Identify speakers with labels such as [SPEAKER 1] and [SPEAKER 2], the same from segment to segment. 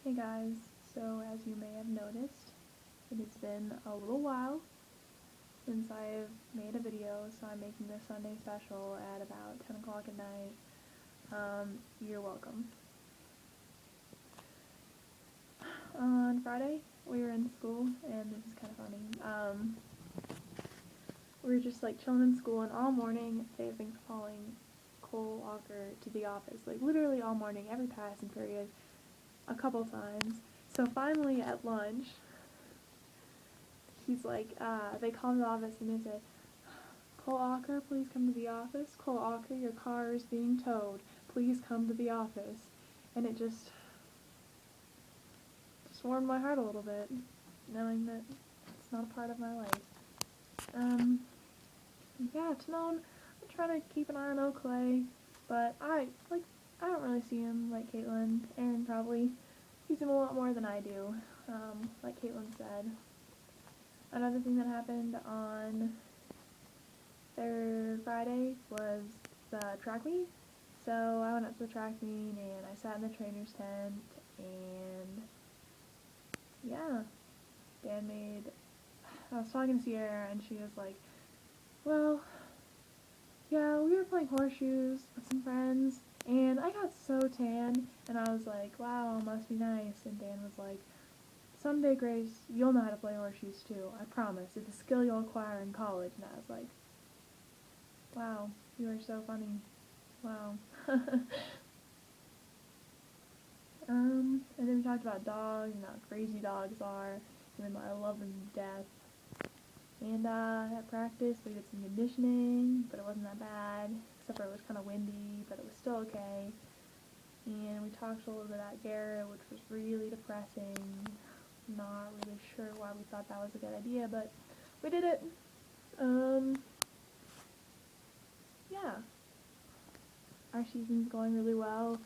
[SPEAKER 1] Hey guys, so as you may have noticed, it has been a little while since I've made a video, so I'm making this Sunday special at about 10 o'clock at night. You're welcome. On Friday, we were in school, and this is kind of funny. We were just like chilling in school, and all morning they've been calling Cole Walker to the office, like literally all morning, every passing period, a couple times. So finally at lunch, he's like, they called the office and they said, Cole Walker, please come to the office. Cole Walker, your car is being towed. Please come to the office. And it just warmed my heart a little bit, knowing that it's not a part of my life. Yeah, Timon, I'm trying to keep an eye on Oakley, but I don't really see him like Caitlin. Aaron probably sees him a lot more than I do, like Caitlin said. Another thing that happened on Friday was the track meet. So I went up to the track meet and I sat in the trainer's tent, and yeah, I was talking to Sierra and she was like, well, yeah, we were playing horseshoes with some friends and I got so tan, and I was like, wow, must be nice. And Dan was like, someday, Grace, you'll know how to play horseshoes too, I promise. It's a skill you'll acquire in college. And I was like, wow, you are so funny. Wow. And then we talked about dogs and how crazy dogs are, even though I love them to death. And at practice we did some conditioning, but it wasn't that bad, except for it was kind of windy, but it was still okay. And we talked a little bit about Garrett, which was really depressing. Not really sure why we thought that was a good idea, but we did it. Yeah. Our season's going really well.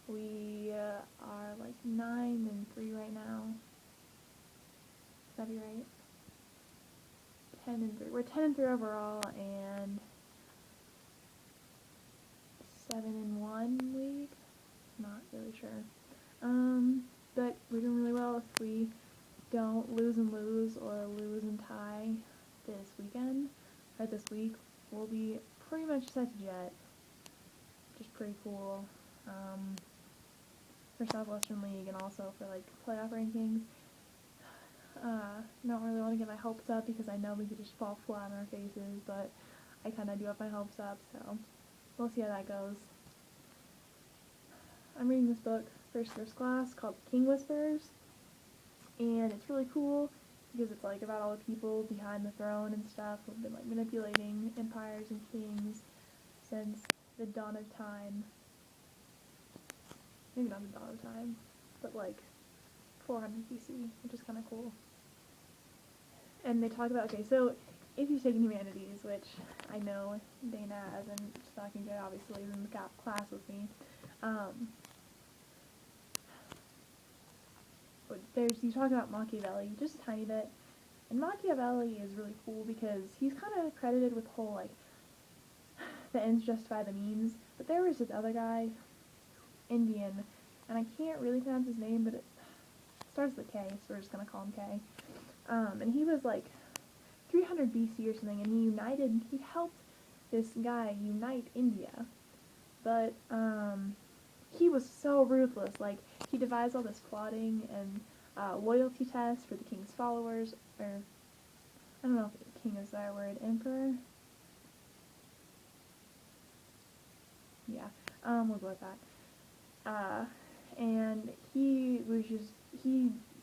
[SPEAKER 1] We are like 9-3 right now. Does that be right? 10-3. We're 10-3 overall and 7-1 league. Not really sure. But we're doing really well. If we don't lose and lose or lose and tie this weekend or this week, we'll be pretty much set to jet, which is pretty cool. For Southwestern League and also for like playoff rankings. Don't really want to get my hopes up because I know we could just fall flat on our faces, but I kind of do have my hopes up, so we'll see how that goes. I'm reading this book for first class called King Whispers, and it's really cool because it's like about all the people behind the throne and stuff who've been like manipulating empires and kings since the dawn of time. Maybe not the dawn of time, but like 400 BC, which is kind of cool. And they talk about, okay, so if you've taken humanities, which I know Dana as in Stocking J obviously is in the class with me, you talk about Machiavelli just a tiny bit, and Machiavelli is really cool because he's kind of credited with the whole like the ends justify the means, but there was this other guy, Indian, and I can't really pronounce his name, but it starts with a K, so we're just gonna call him K. And he was like 300 BC or something, and he helped this guy unite India, but he was so ruthless. Like, he devised all this plotting and loyalty tests for the king's followers, or I don't know if king is that word, emperor. Yeah, we'll go with that. And he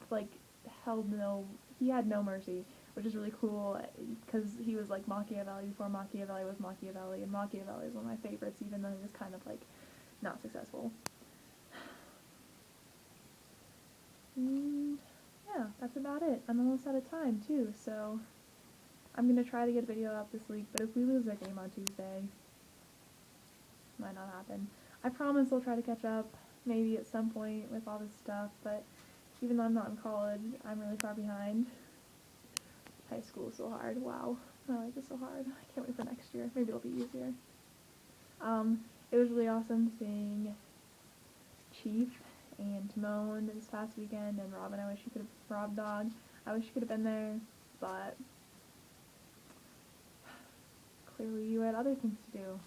[SPEAKER 1] like he had no mercy, which is really cool because he was like Machiavelli before Machiavelli was Machiavelli, and Machiavelli is one of my favorites, even though he was kind of like not successful. And yeah, that's about it. I'm almost out of time too, so I'm gonna try to get a video up this week, but if we lose our game on Tuesday, might not happen. I promise I'll try to catch up, maybe at some point with all this stuff, but even though I'm not in college, I'm really far behind. High school is so hard. Wow. I like it so hard. I can't wait for next year. Maybe it'll be easier. It was really awesome seeing Chief and Timon this past weekend, and Robin, I wish you could have, Rob Dog, I wish you could have been there, but clearly you had other things to do.